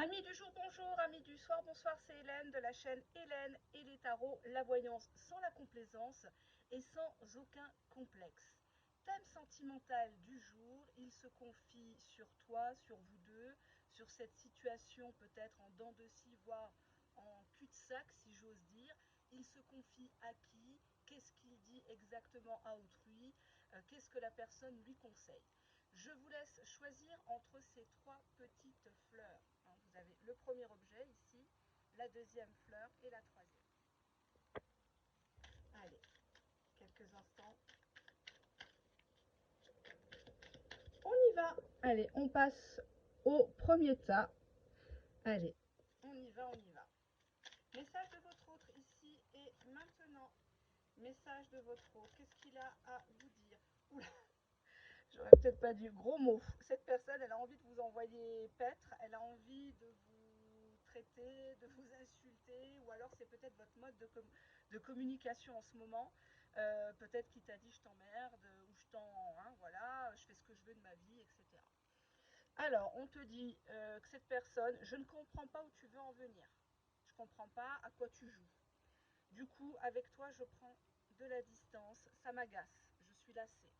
Amis du jour, bonjour, amis du soir, bonsoir, c'est Hélène de la chaîne Hélène et les tarots, la voyance sans la complaisance et sans aucun complexe. Thème sentimental du jour, il se confie sur toi, sur vous deux, sur cette situation peut-être en dents de scie, voire en cul-de-sac si j'ose dire. Il se confie à qui? Qu'est-ce qu'il dit exactement à autrui? Qu'est-ce que la personne lui conseille? Je vous laisse choisir entre ces trois petites fleurs. Vous avez le premier objet ici, la deuxième fleur et la troisième. Allez, quelques instants. On y va. Allez, on passe au premier tas. Allez, on y va, on y va. Message de votre autre ici et maintenant. Message de votre autre. Qu'est-ce qu'il a à vous dire? Oula, j'aurais peut-être pas dû. Gros mot. Cette personne, elle a envie de vous envoyer paître, elle a envie de vous traiter, de vous insulter, ou alors c'est peut-être votre mode de communication en ce moment. Peut-être qu'il t'a dit je t'emmerde, ou je t'en. Hein, voilà, je fais ce que je veux de ma vie, etc. Alors, on te dit que cette personne, je ne comprends pas où tu veux en venir. Je ne comprends pas à quoi tu joues. Du coup, avec toi, je prends de la distance. Ça m'agace. Je suis lassée.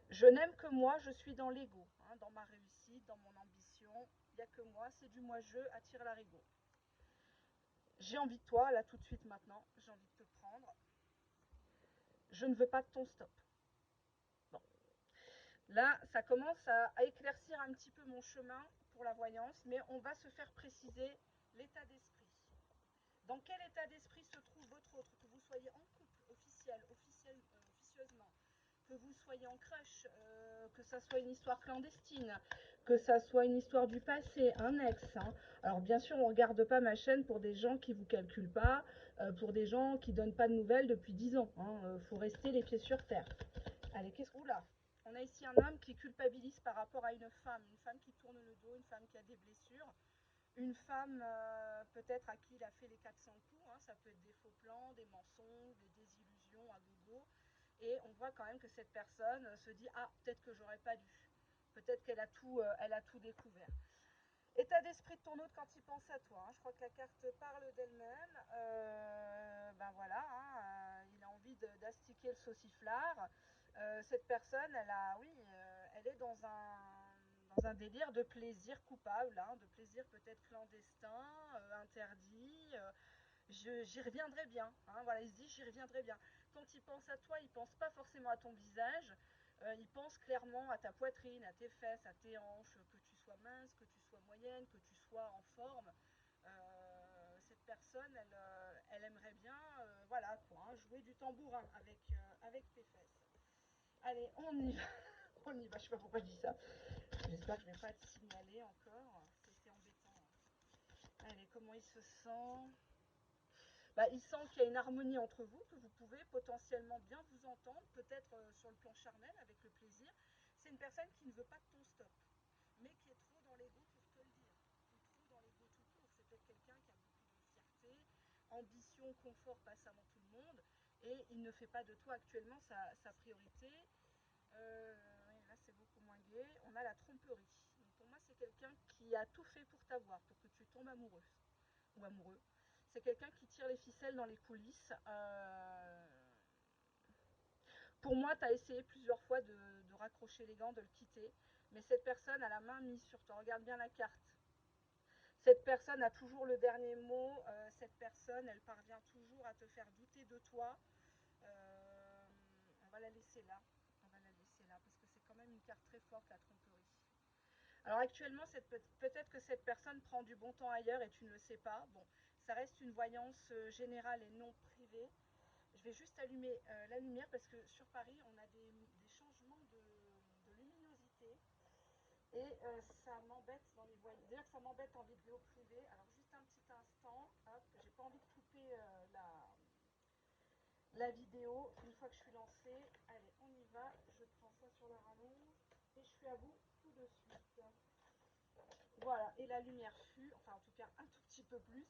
Je n'aime que moi, je suis dans l'ego, hein, dans ma réussite, dans mon ambition. Il n'y a que moi, c'est du moi-je, attire l'arigot. J'ai envie de toi, là tout de suite maintenant, j'ai envie de te prendre. Je ne veux pas de ton stop. Bon. Là, ça commence à éclaircir un petit peu mon chemin pour la voyance, mais on va se faire préciser l'état d'esprit. Dans quel état d'esprit se trouve votre autre, que vous soyez en couple, officieusement, que vous soyez en crush, que ça soit une histoire clandestine, que ça soit une histoire du passé, un ex. Hein. Alors bien sûr, on ne regarde pas ma chaîne pour des gens qui ne vous calculent pas, pour des gens qui ne donnent pas de nouvelles depuis 10 ans. Il faut rester les pieds sur terre. Allez, qu'est-ce que... Oula, on a ici un homme qui culpabilise par rapport à une femme qui tourne le dos, une femme qui a des blessures. Une femme peut-être à qui il a fait les 400 coups, hein, ça peut être des faux plans, des mensonges, des désillusions à gogo. Et on voit quand même que cette personne se dit ah peut-être que j'aurais pas dû, peut-être qu'elle a tout découvert. État d'esprit de ton autre quand il pense à toi. Hein. Je crois que la carte parle d'elle-même. Ben voilà, hein, il a envie d'astiquer le sauciflard. Cette personne, elle est dans un délire de plaisir coupable, hein, de plaisir peut-être clandestin, interdit. J'y reviendrai bien. Hein, voilà, il se dit j'y reviendrai bien. Quand il pense à toi, il pense pas forcément à ton visage. Il pense clairement à ta poitrine, à tes fesses, à tes hanches, que tu sois mince, que tu sois moyenne, que tu sois en forme. Cette personne, elle aimerait bien, voilà quoi, hein, jouer du tambourin avec tes fesses. Allez, on y va. On y va. Je sais pas pourquoi je dis ça. J'espère que je vais pas être signalée encore. C'était embêtant. Allez, comment il se sent? Bah, il sent qu'il y a une harmonie entre vous, que vous pouvez potentiellement bien vous entendre, peut-être sur le plan charnel, avec le plaisir. C'est une personne qui ne veut pas de ton stop, mais qui est trop dans l'ego pour te le dire, ou trop dans l'ego tout court. C'est peut-être quelqu'un qui a beaucoup de fierté, ambition, confort passe avant tout le monde, et il ne fait pas de toi actuellement sa priorité. Oui, là, c'est beaucoup moins gai. On a la tromperie. Donc, pour moi, c'est quelqu'un qui a tout fait pour t'avoir, pour que tu tombes amoureuse ou amoureux. C'est quelqu'un qui tire les ficelles dans les coulisses. Pour moi, tu as essayé plusieurs fois de raccrocher les gants, de le quitter. Mais cette personne a la main mise sur toi. Regarde bien la carte. Cette personne a toujours le dernier mot. Cette personne, elle parvient toujours à te faire douter de toi. On va la laisser là. On va la laisser là parce que c'est quand même une carte très forte, la tromperie. Alors actuellement, peut-être que cette personne prend du bon temps ailleurs et tu ne le sais pas. Bon, ça reste une voyance générale et non privée. Je vais juste allumer la lumière parce que sur Paris, on a des changements de luminosité et ça m'embête dans les voyages. D'ailleurs, ça m'embête en vidéo privée. Alors juste un petit instant, hop, j'ai pas envie de couper la vidéo une fois que je suis lancée. Allez, on y va. Je prends ça sur la rallonge et je suis à vous tout de suite. Voilà, et la lumière fut, enfin en tout cas un tout petit peu plus.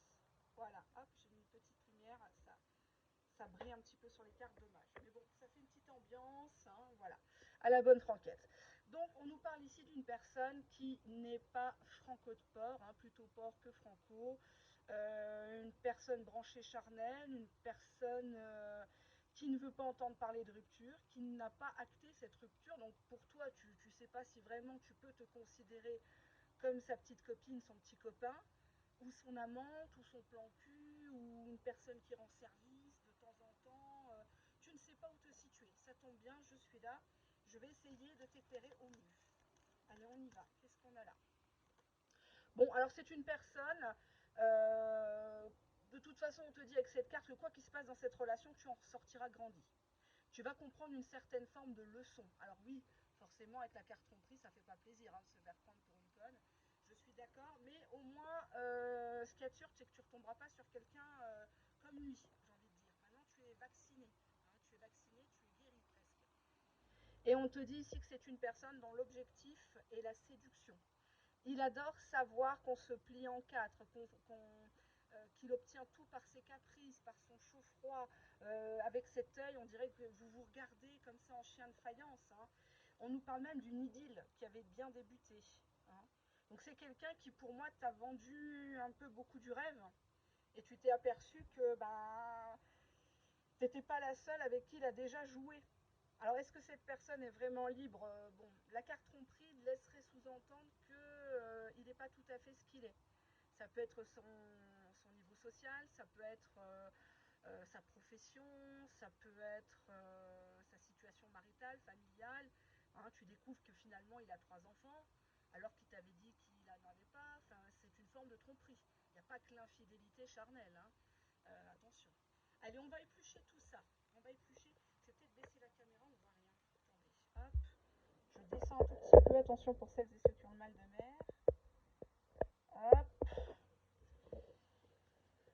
Voilà, hop, j'ai mis une petite lumière, ça brille un petit peu sur les cartes, dommage. Mais bon, ça fait une petite ambiance, hein, voilà, à la bonne franquette. Donc on nous parle ici d'une personne qui n'est pas franco de port, hein, plutôt port que franco, une personne branchée charnelle, une personne qui ne veut pas entendre parler de rupture, qui n'a pas acté cette rupture. Donc pour toi, tu ne sais pas si vraiment tu peux te considérer comme sa petite copine, son petit copain, ou son amante, ou son plan cul, ou une personne qui rend service de temps en temps. Tu ne sais pas où te situer. Ça tombe bien, je suis là. Je vais essayer de t'éclairer au mieux. Allez, on y va. Qu'est-ce qu'on a là? Bon, alors c'est une personne. De toute façon, on te dit avec cette carte que quoi qu'il se passe dans cette relation, tu en ressortiras grandi. Tu vas comprendre une certaine forme de leçon. Alors oui, forcément, avec la carte tromperie, ça fait pas plaisir, hein, de se faire prendre pour une conne. Je suis d'accord, mais au moins, ce qu'il y a de sûr, c'est que tu ne retomberas pas sur quelqu'un comme lui, j'ai envie de dire. Maintenant, tu es vacciné. Hein, tu es vacciné, tu es guéri presque. Et on te dit ici que c'est une personne dont l'objectif est la séduction. Il adore savoir qu'on se plie en quatre, qu'il obtient tout par ses caprices, par son chaud-froid. Avec cet œil, on dirait que vous vous regardez comme ça en chien de faïence. Hein. On nous parle même d'une idylle qui avait bien débuté. Hein. Donc c'est quelqu'un qui, pour moi, t'a vendu un peu beaucoup du rêve. Et tu t'es aperçu que t'étais pas la seule avec qui il a déjà joué. Alors, est-ce que cette personne est vraiment libre? Bon, la carte tromperie laisserait sous-entendre qu'il n'est pas tout à fait ce qu'il est. Ça peut être son niveau social, ça peut être sa profession, ça peut être sa situation maritale, familiale. Hein, tu découvres que finalement il a 3 enfants, alors qu'il t'avait dit qu'il n'en avait pas. Enfin, c'est une forme de tromperie. Il n'y a pas que l'infidélité charnelle. Hein. Attention. Allez, on va éplucher tout ça. On va éplucher. Je vais peut-être baisser la caméra, on ne voit rien. Attendez, hop. Je descends un tout petit peu. Attention pour celles et ceux qui ont le mal de mer. Hop.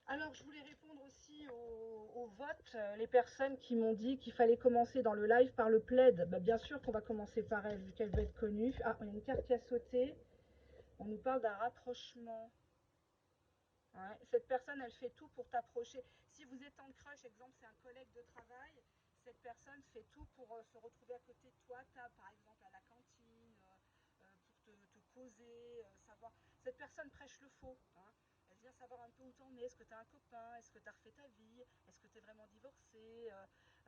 Alors, je voulais répondre aussi au vote. Les personnes qui m'ont dit qu'il fallait commencer dans le live par le plaid. Bah, bien sûr qu'on va commencer par elle, vu qu'elle veut être connue. Ah, il y a une carte qui a sauté. On nous parle d'un rapprochement. Ouais. Cette personne, elle fait tout pour t'approcher. Si vous êtes en crush, exemple, c'est un collègue de travail, cette personne fait tout pour se retrouver à côté de toi, table, par exemple, à la cantine, pour te causer, savoir. Cette personne prêche le faux. Hein. Elle vient savoir un peu où t'en es. Est-ce que tu as un copain? Est-ce que tu as refait ta vie? Est-ce que tu es vraiment divorcé?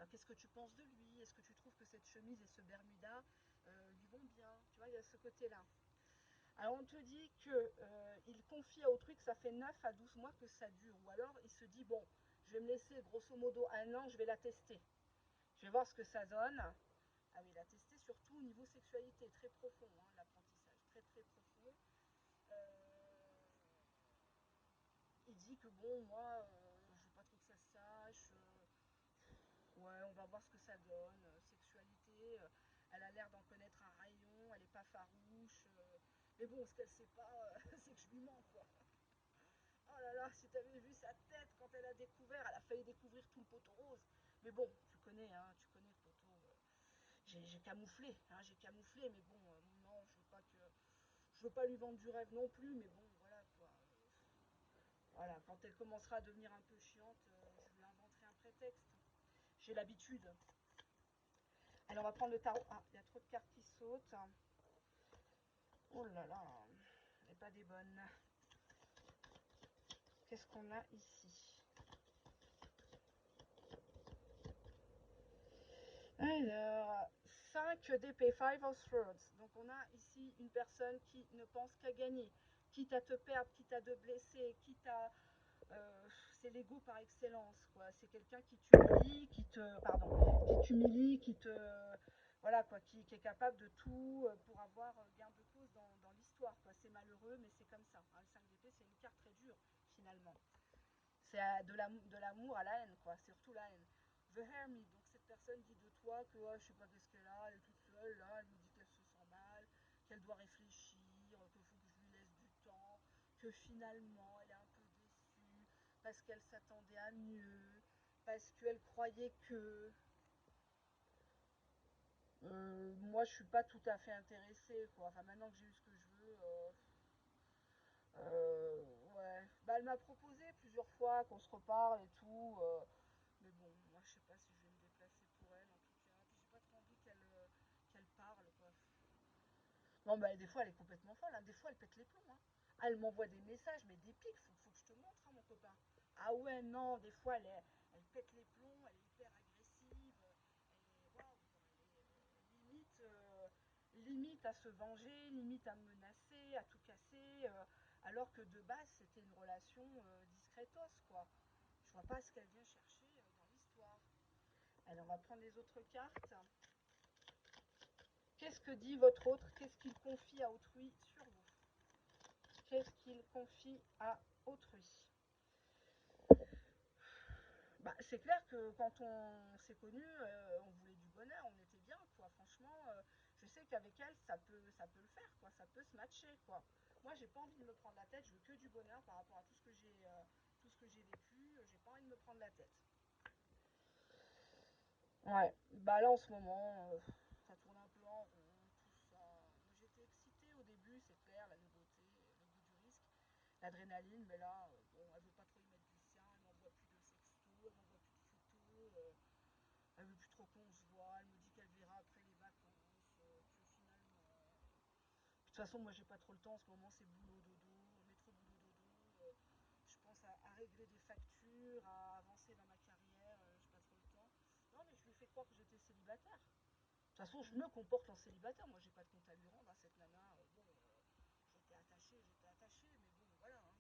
Qu'est-ce que tu penses de lui? Est-ce que tu trouves que cette chemise et ce Bermuda lui vont bien? Tu vois, il y a ce côté-là. Alors on te dit qu'il confie à autrui que ça fait 9 à 12 mois que ça dure. Ou alors il se dit, bon, je vais me laisser grosso modo 1 an, je vais la tester. Je vais voir ce que ça donne. Ah oui, la tester surtout au niveau sexualité, très profond, hein, l'apprentissage, très très profond. Il dit que bon, moi, je veux pas trop que ça se sache. Ouais, on va voir ce que ça donne. Sexualité, elle a l'air d'en connaître un rayon, elle est pas farouche. Mais bon, ce qu'elle sait pas, c'est que je lui mens, quoi. Oh là là, si t'avais vu sa tête quand elle a découvert, elle a failli découvrir tout le poteau rose. Mais bon, tu connais le poteau. J'ai camouflé, hein, j'ai camouflé, mais bon, non, je veux pas lui vendre du rêve non plus, mais bon, voilà quoi. Voilà, quand elle commencera à devenir un peu chiante, je lui inventerai un prétexte. J'ai l'habitude. Alors on va prendre le tarot. Ah, il y a trop de cartes qui sautent. Oh là là, et pas des bonnes. Qu'est-ce qu'on a ici? Alors, 5 d'épée, 5 of swords. Donc on a ici une personne qui ne pense qu'à gagner, quitte à te perdre, quitte à te blesser, quitte à... c'est l'ego par excellence, quoi. C'est quelqu'un qui t'humilie, qui t'humilie, qui te... Voilà, quoi, qui est capable de tout pour avoir gain de cause dans l'histoire, quoi. C'est malheureux, mais c'est comme ça. Hein. Le 5 d'épée, c'est une carte très dure, finalement. C'est de l'amour à la haine, quoi. C'est surtout la haine. The Hermit, donc cette personne dit de toi que oh, je sais pas qu'est-ce qu'elle a, elle est toute seule, là, elle nous dit qu'elle se sent mal, qu'elle doit réfléchir, qu'il faut que je lui laisse du temps, que finalement elle est un peu déçue, parce qu'elle s'attendait à mieux, parce qu'elle croyait que... moi je suis pas tout à fait intéressée, quoi. Enfin maintenant que j'ai eu ce que je veux, euh, ouais. Bah, elle m'a proposé plusieurs fois qu'on se reparle et tout. Mais bon, moi je sais pas si je vais me déplacer pour elle en tout cas. Puis j'ai pas trop envie qu'elle parle quoi. Non, mais des fois, elle est complètement folle, hein. Des fois, elle pète les plombs, hein. Ah, elle m'envoie des messages, mais des pics, faut que je te montre, hein, mon copain. Ah ouais, non, des fois, elle pète les plombs, elle est hyper agressive, elle est, waouh, quoi, elle est limite à se venger, limite à me menacer, à tout casser, alors que de base, c'était une relation discretos, quoi. Je vois pas ce qu'elle vient chercher dans l'histoire. Alors, on va prendre les autres cartes. Qu'est-ce que dit votre autre? Qu'est-ce qu'il confie à autrui sur vous? Qu'est-ce qu'il confie à autrui? Bah, c'est clair que quand on s'est connus, on voulait du bonheur, on était bien, quoi. Franchement, je sais qu'avec elle, ça peut le faire, quoi. Ça peut se matcher, quoi. Moi, j'ai pas envie de me prendre la tête. Je veux que du bonheur par rapport à tout ce que j'ai vécu. J'ai pas envie de me prendre la tête. Ouais. Bah là, en ce moment, ça tourne un peu en rond, tout ça. Moi, j'étais excitée au début, c'est clair, la nouveauté, le goût du risque, l'adrénaline, mais là, bon, elle veut pas trop y mettre du sien, elle m'envoie plus de sextos, elle m'envoie plus de photos, elle veut plus trop qu'on se voit, elle me dit qu'elle verra après les vacances, que finalement. De toute façon, moi j'ai pas trop le temps en ce moment, c'est boulot dodo, métro boulot dodo. Je pense à régler des factures, à avancer dans ma carrière, j'ai pas trop le temps. Non, mais je lui fais croire que j'étais célibataire. De toute façon, je me comporte en célibataire. Moi, j'ai pas de compte à lui rendre à cette nana. Bon, j'étais attachée, mais bon, voilà, hein.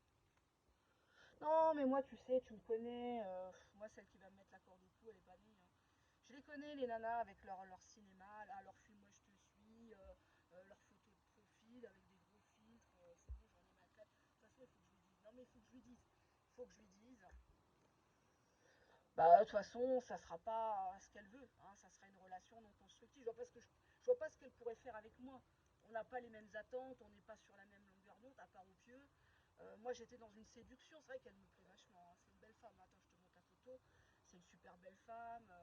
Non, mais moi, tu sais, tu me connais. Moi, celle qui va me mettre la corde au cou, elle est pas née, hein. Je les connais, les nanas, avec leur cinéma, là, leur film Moi je te suis, leurs photos de profil avec des gros filtres. C'est bon, j'en ai ma claque. De toute façon, il faut que je lui dise. Non, mais il faut que je lui dise. Il faut que je lui dise. Bah, de toute façon, ça sera pas ce qu'elle veut, hein. Ça sera une relation non constructive. Je vois pas ce qu'elle pourrait faire avec moi. On n'a pas les mêmes attentes, on n'est pas sur la même longueur d'onde, à part au pieu. Moi, j'étais dans une séduction. C'est vrai qu'elle me plaît vachement, hein. C'est une belle femme. Attends, je te montre la photo. C'est une super belle femme.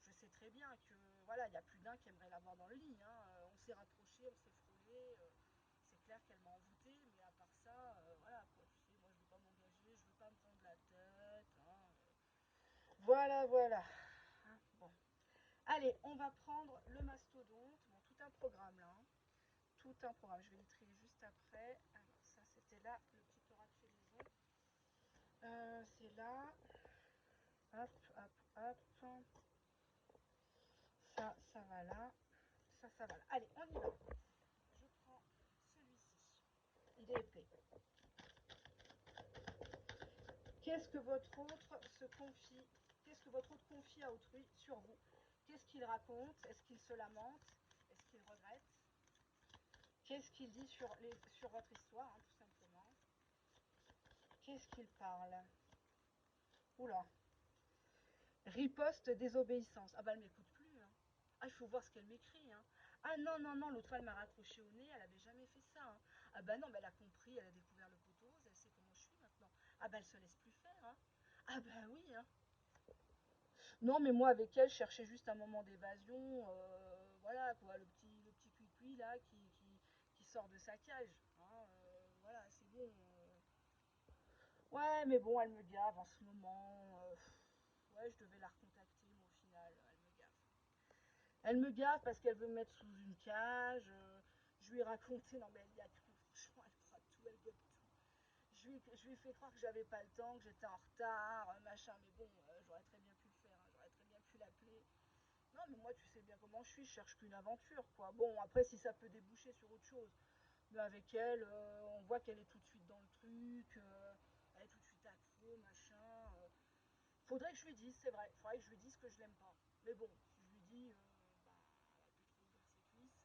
Je sais très bien que voilà, il y a plus d'un qui aimerait l'avoir dans le lit, hein. On s'est rapprochés, on s'est frôlés. C'est clair qu'elle m'a envoûté, mais à part ça, voilà quoi. Tu sais, moi, je veux pas m'engager, je veux pas me prendre la tête, hein. Voilà, voilà. Hein, bon. Allez, on va prendre le mastodonte. Bon, tout un programme là, hein. Tout un programme. Je vais les trier juste après. Alors, ça, c'était là, le petit oracle maison. C'est là. Hop, hop, hop. Ça va là. Ça va là. Allez, on y va. Je prends celui-ci. Il est épais. Qu'est-ce que votre autre se confie? Qu'est-ce que votre autre confie à autrui sur vous? Qu'est-ce qu'il raconte? Est-ce qu'il se lamente? Est-ce qu'il regrette? Qu'est-ce qu'il dit sur votre histoire, hein, tout simplement? Qu'est-ce qu'il parle? Oula. Riposte, désobéissance. Ah bah elle m'écoute plus, hein. Ah, il faut voir ce qu'elle m'écrit, hein. Ah non, non, non, l'autre fois elle m'a raccroché au nez, elle avait jamais fait ça, hein. Ah bah non, mais elle a compris, elle a découvert le pot rose, elle sait comment je suis maintenant. Ah bah elle se laisse plus faire, hein. Ah bah oui, hein. Non, mais moi avec elle, je cherchais juste un moment d'évasion, voilà quoi, le petit cuicui là qui sort de sa cage, hein, voilà, c'est bon. Ouais, mais bon, elle me gave en ce moment. Ouais, je devais la recontacter, mais au final, elle me gave. Elle me gave parce qu'elle veut me mettre sous une cage. Je lui ai raconté, non mais elle y a cru, franchement, elle croit tout, elle gobe tout. Je lui ai fait croire que j'avais pas le temps, que j'étais en retard, machin, mais bon, j'aurais très bien pu le faire, hein, j'aurais très bien pu l'appeler. Non, mais moi, tu sais bien comment je suis, je cherche qu'une aventure, quoi. Bon, après, si ça peut déboucher sur autre chose. Mais avec elle, on voit qu'elle est tout de suite dans le truc, elle est tout de suite accro, machin. Faudrait que je lui dise, c'est vrai, faudrait que je lui dise que je l'aime pas. Mais bon, si je lui dis, bah, elle va plus trop ouvrir ses cuisses.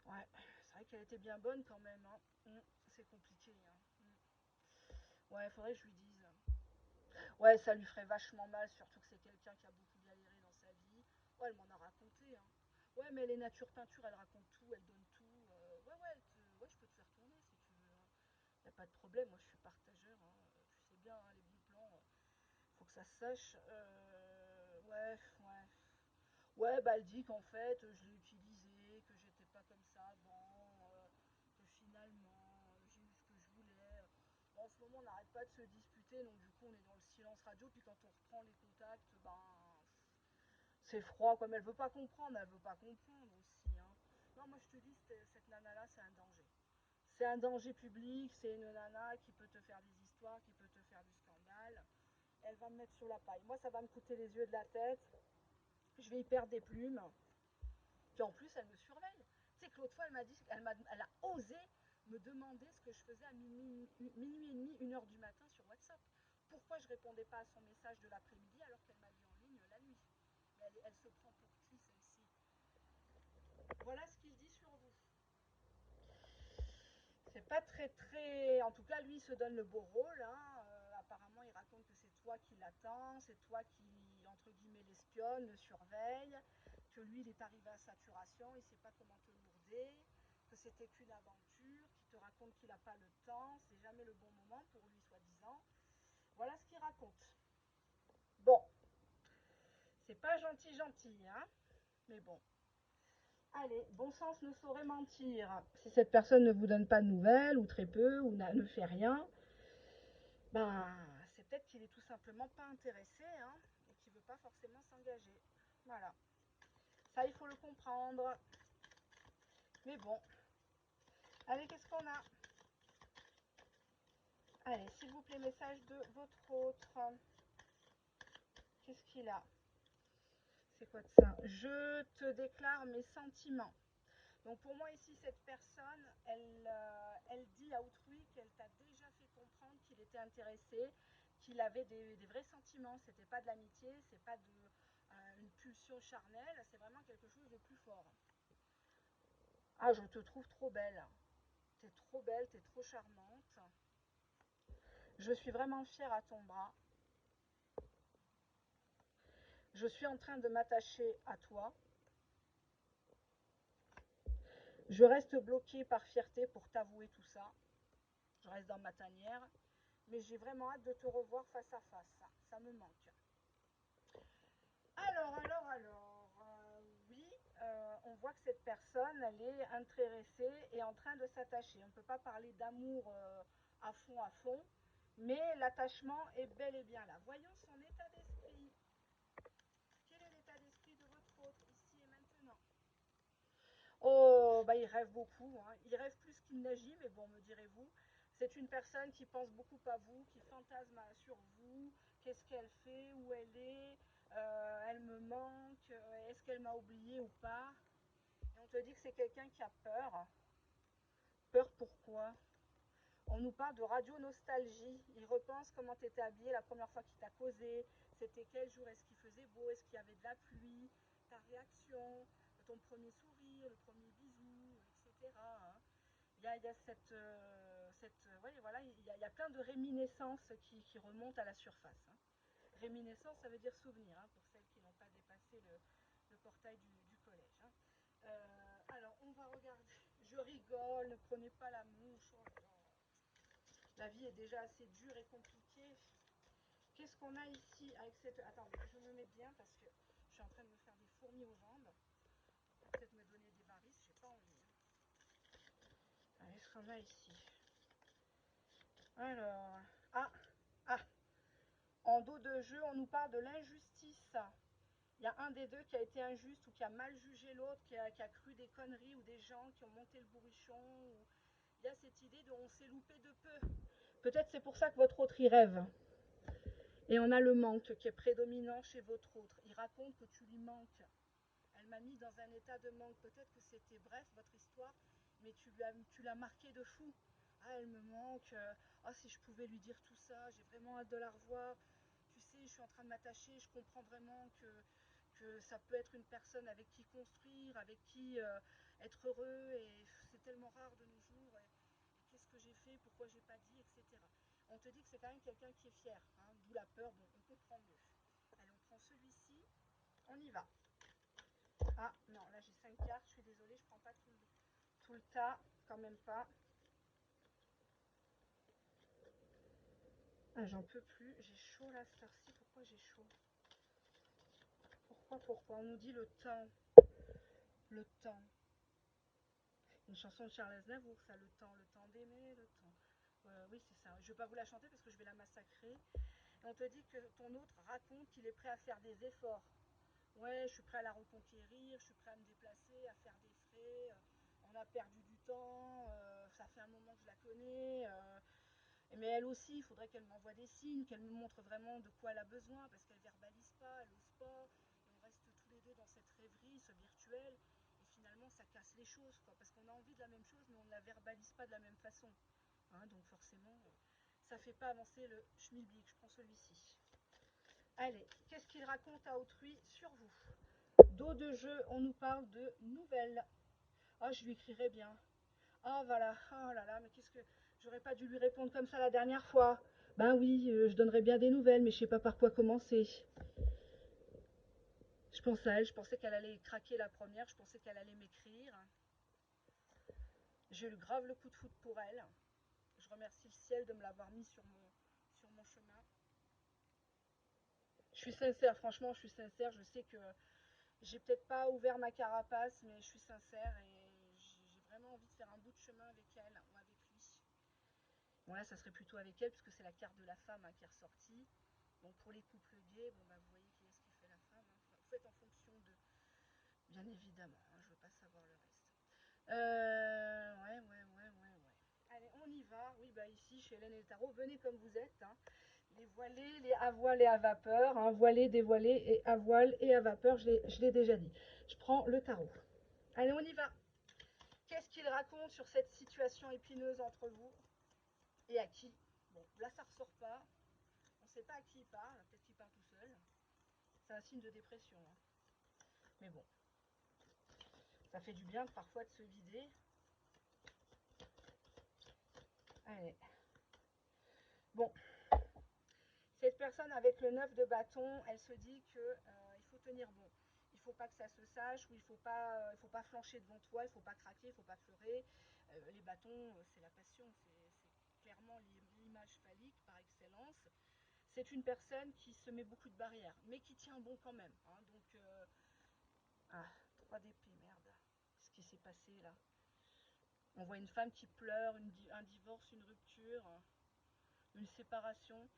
Ouais, c'est vrai qu'elle était bien bonne quand même, hein. C'est compliqué, hein. Ouais, faudrait que je lui dise. Ouais, ça lui ferait vachement mal, surtout que c'est quelqu'un qui a beaucoup galéré dans sa vie. Ouais, elle m'en a raconté, hein. Ouais, mais elle est nature peinture, elle raconte tout, elle donne tout. Ouais, ouais, ouais, je peux te faire tourner si tu veux, hein. Y a pas de problème, moi je suis partageur, hein. Tu sais bien, hein, les bons plans, faut que ça se sache. Ouais, ouais. Ouais, bah elle dit qu'en fait, je l'ai utilisé, que j'étais pas comme ça avant, que finalement, j'ai eu ce que je voulais. Bon, en ce moment, on n'arrête pas de se disputer, donc du coup, on est dans le silence radio, puis quand on reprend les contacts, ben, c'est froid, quoi. Mais elle veut pas comprendre aussi, hein. Non, moi je te dis, cette nana-là, c'est un danger. C'est un danger public, c'est une nana qui peut te faire des histoires, qui peut te faire du scandale. Elle va me mettre sur la paille. Moi, ça va me coûter les yeux de la tête. Je vais y perdre des plumes. Puis en plus, elle me surveille. Tu sais que l'autre fois, elle m'a dit, elle a osé me demander ce que je faisais à minuit et demi, 1 heure du matin sur WhatsApp. Pourquoi je répondais pas à son message de l'après-midi alors qu'elle m'avait en ligne la nuit. Mais elle se prend pour qui celle-ci? Voilà ce qu'il dit sur vous. C'est pas très très. En tout cas, lui, il se donne le beau rôle. Hein. Apparemment, il raconte que c'est toi qui l'attends, c'est toi qui, entre guillemets, l'espionne, le surveille, que lui, il est arrivé à saturation, il sait pas comment te lourder, que c'était qu'une aventure, qu'il te raconte qu'il n'a pas le temps, c'est jamais le bon moment pour lui, soi-disant. Voilà ce qu'il raconte. Bon, c'est pas gentil, gentil, hein, mais bon. Allez, bon sens ne saurait mentir. Si cette personne ne vous donne pas de nouvelles, ou très peu, ou ne fait rien, ben, c'est peut-être qu'il est tout simplement pas intéressé, hein, et qu'il veut pas forcément s'engager. Voilà. Ça, il faut le comprendre. Mais bon. Allez, qu'est-ce qu'on a? Allez, s'il vous plaît, message de votre autre. Qu'est-ce qu'il a? C'est quoi de ça? Je te déclare mes sentiments. Donc pour moi ici, cette personne, elle dit à autrui qu'elle t'a déjà fait comprendre qu'il était intéressé, qu'il avait des vrais sentiments. C'était pas de l'amitié, c'est pas une pulsion charnelle, c'est vraiment quelque chose de plus fort. Ah, je te trouve trop belle. T'es trop belle, t'es trop charmante. Je suis vraiment fière à ton bras. Je suis en train de m'attacher à toi. Je reste bloquée par fierté pour t'avouer tout ça. Je reste dans ma tanière. Mais j'ai vraiment hâte de te revoir face à face. Ça me manque. Oui, on voit que cette personne, elle est intéressée et en train de s'attacher. On ne peut pas parler d'amour à fond, mais l'attachement est bel et bien là. Voyons son état d'esprit. Quel est l'état d'esprit de votre autre ici et maintenant? Oh, bah il rêve beaucoup, hein. Il rêve plus qu'il n'agit, mais bon, me direz-vous, c'est une personne qui pense beaucoup à vous, qui fantasme sur vous, qu'est-ce qu'elle fait, où elle est, elle me manque, est-ce qu'elle m'a oublié ou pas? Et on te dit que c'est quelqu'un qui a peur. Peur pourquoi? On nous parle de radio-nostalgie. Il repense comment tu étais habillée la première fois qu'il t'a causé. C'était quel jour? Est-ce qu'il faisait beau? Est-ce qu'il y avait de la pluie? Ta réaction, ton premier sourire, le premier bisou, etc. Hein. Il y a ouais, voilà, il y a plein de réminiscences qui remontent à la surface. Hein. Réminiscence, ça veut dire souvenir, hein, pour celles qui n'ont pas dépassé le portail du collège. Hein. Alors, on va regarder. Je rigole, ne prenez pas la mouche. Oh là là. La vie est déjà assez dure et compliquée. Qu'est-ce qu'on a ici avec cette... Attendez, je me mets bien parce que je suis en train de me faire des fourmis aux jambes. Peut-être me donner des varices, j'ai pas envie. Hein. Qu'est-ce qu'on a ici? Alors... Ah, ah, en dos de jeu, on nous parle de l'injustice. Il y a un des deux qui a été injuste ou qui a mal jugé l'autre, qui a cru des conneries ou des gens qui ont monté le bourrichon. Ou... Il y a cette idée de on s'est loupé de peu. Peut-être c'est pour ça que votre autre y rêve. Et on a le manque qui est prédominant chez votre autre. Il raconte que tu lui manques. Elle m'a mis dans un état de manque. Peut-être que c'était bref votre histoire, mais tu l'as marqué de fou. Ah, elle me manque. Ah, si je pouvais lui dire tout ça, j'ai vraiment hâte de la revoir. Tu sais, je suis en train de m'attacher. Je comprends vraiment que ça peut être une personne avec qui construire, avec qui être heureux. Et c'est tellement rare de nos jours. Et qu'est-ce que j'ai fait? Pourquoi j'ai pas dit, etc. On te dit que c'est quand même quelqu'un qui est fier. Hein, d'où la peur. Bon, on comprend mieux. Allez, on prend celui-ci. On y va. Ah non, là j'ai 5 cartes, je suis désolée, je prends pas tout le tas, quand même pas. Ah, j'en peux plus, j'ai chaud là cette heure-ci, pourquoi j'ai chaud? Pourquoi? On nous dit le temps, le temps. Une chanson de Charles Aznavour, ça, le temps d'aimer, le temps. Oui, c'est ça. Je vais pas vous la chanter parce que je vais la massacrer. Et on te dit que ton autre raconte qu'il est prêt à faire des efforts. Ouais, je suis prêt à la reconquérir, je suis prêt à me déplacer, à faire des frais. énervé, on a perdu du temps, ça fait un moment que je la connais. Mais elle aussi, il faudrait qu'elle m'envoie des signes, qu'elle me montre vraiment de quoi elle a besoin, parce qu'elle verbalise pas, elle ose pas, et on reste tous les deux dans cette rêverie, ce virtuel, et finalement ça casse les choses, quoi, parce qu'on a envie de la même chose, mais on ne la verbalise pas de la même façon. Hein, donc forcément, ça fait pas avancer le schmilblick. Je prends celui-ci. Allez, qu'est-ce qu'il raconte à autrui sur vous? Dos de jeu, on nous parle de nouvelles. Ah, je lui écrirai bien. Ah, voilà. Oh là là, mais qu'est-ce que... J'aurais pas dû lui répondre comme ça la dernière fois. Ben oui, je donnerais bien des nouvelles, mais je sais pas par quoi commencer. Je pense à elle, je pensais qu'elle allait craquer la première, je pensais qu'elle allait m'écrire. J'ai eu grave le coup de foudre pour elle. Je remercie le ciel de me l'avoir mis sur mon chemin. Je suis sincère, franchement, je suis sincère. Je sais que j'ai peut-être pas ouvert ma carapace, mais je suis sincère et j'ai vraiment envie de faire un bout de chemin avec elle ou avec lui. Bon, là, ça serait plutôt avec elle, puisque c'est la carte de la femme qui est ressortie. Donc, pour les couples gays, bon, bah, vous voyez qui est-ce qui fait la femme. Hein. Enfin, vous faites en fonction de. Bien évidemment, hein, je veux pas savoir le reste. Ouais. Allez, on y va. Oui, bah, ici, chez Hélène et le Tarot, venez comme vous êtes. Hein. Les voilés, les à voile et à vapeur. Hein. Voilés, dévoilés et à voile et à vapeur, je l'ai déjà dit. Je prends le tarot. Allez, on y va. Qu'est-ce qu'il raconte sur cette situation épineuse entre vous et à qui? Bon, là, ça ressort pas. On ne sait pas à qui il parle. Peut-être qu'il parle tout seul. C'est un signe de dépression. Hein. Mais bon, ça fait du bien parfois de se vider. Allez. Bon, cette personne avec le 9 de bâton, elle se dit que il faut tenir bon. Il faut pas que ça se sache, ou il faut pas flancher devant toi, il faut pas craquer, il faut pas pleurer. Les bâtons, c'est la passion, c'est clairement l'image phallique par excellence. C'est une personne qui se met beaucoup de barrières, mais qui tient bon quand même. Hein. Donc, ah, 3 d'épée, merde. Qu'est-ce qui s'est passé là? On voit une femme qui pleure, un divorce, une rupture, une séparation.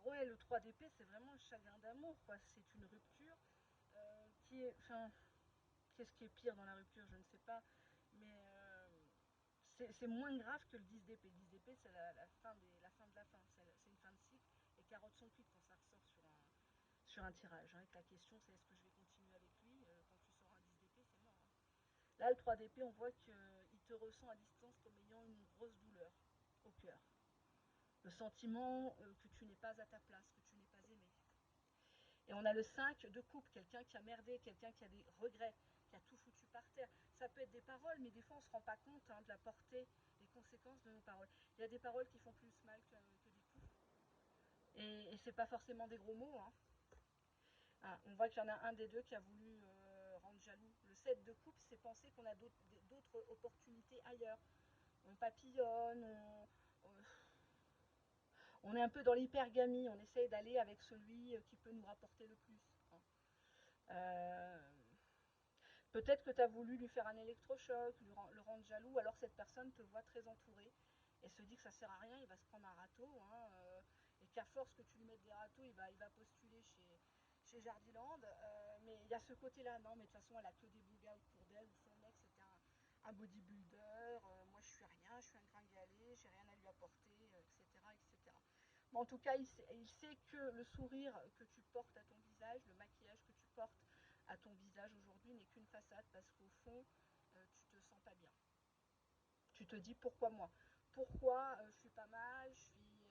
Ouais, le 3 d'épée, c'est vraiment le chagrin d'amour, quoi. C'est une rupture qui est. Enfin, qu'est-ce qui est pire dans la rupture? Je ne sais pas. Mais c'est moins grave que le 10 d'épée. Le 10 d'épée, c'est la fin la fin de la fin. C'est une fin de cycle. Les carottes sont cuites quand ça ressort sur un tirage. Hein. Et la question, c'est est-ce que je vais continuer avec lui? Quand tu sors un 10 d'épée, c'est mort. Hein. Là, le 3 d'épée, on voit qu'il te ressent à distance comme ayant une grosse douleur au cœur. Le sentiment que tu n'es pas à ta place, que tu n'es pas aimé. Et on a le 5 de coupe, quelqu'un qui a merdé, quelqu'un qui a des regrets, qui a tout foutu par terre. Ça peut être des paroles, mais des fois on ne se rend pas compte de la portée, des conséquences de nos paroles. Il y a des paroles qui font plus mal que des coups. Et c'est pas forcément des gros mots. Hein. Ah, on voit qu'il y en a un des deux qui a voulu rendre jaloux. Le 7 de coupe, c'est penser qu'on a d'autres opportunités ailleurs. On papillonne, on est un peu dans l'hypergamie, on essaye d'aller avec celui qui peut nous rapporter le plus. Hein. Euh, Peut-être que tu as voulu lui faire un électrochoc, le rendre jaloux, alors cette personne te voit très entourée et se dit que ça sert à rien, il va se prendre un râteau, hein, et qu'à force que tu lui mettes des râteaux, il va postuler chez Jardiland. Mais il y a ce côté-là, non, mais de toute façon, elle a que des beaux gars autour d'elle, ou son ex c'était un bodybuilder, moi je suis rien, je suis un gringalet, j'ai rien à lui apporter, etc., etc. Mais en tout cas, il sait que le sourire que tu portes à ton visage, le maquillage que tu portes à ton visage aujourd'hui n'est qu'une façade, parce qu'au fond, tu te sens pas bien. Tu te dis pourquoi moi? Pourquoi je suis pas mal, je suis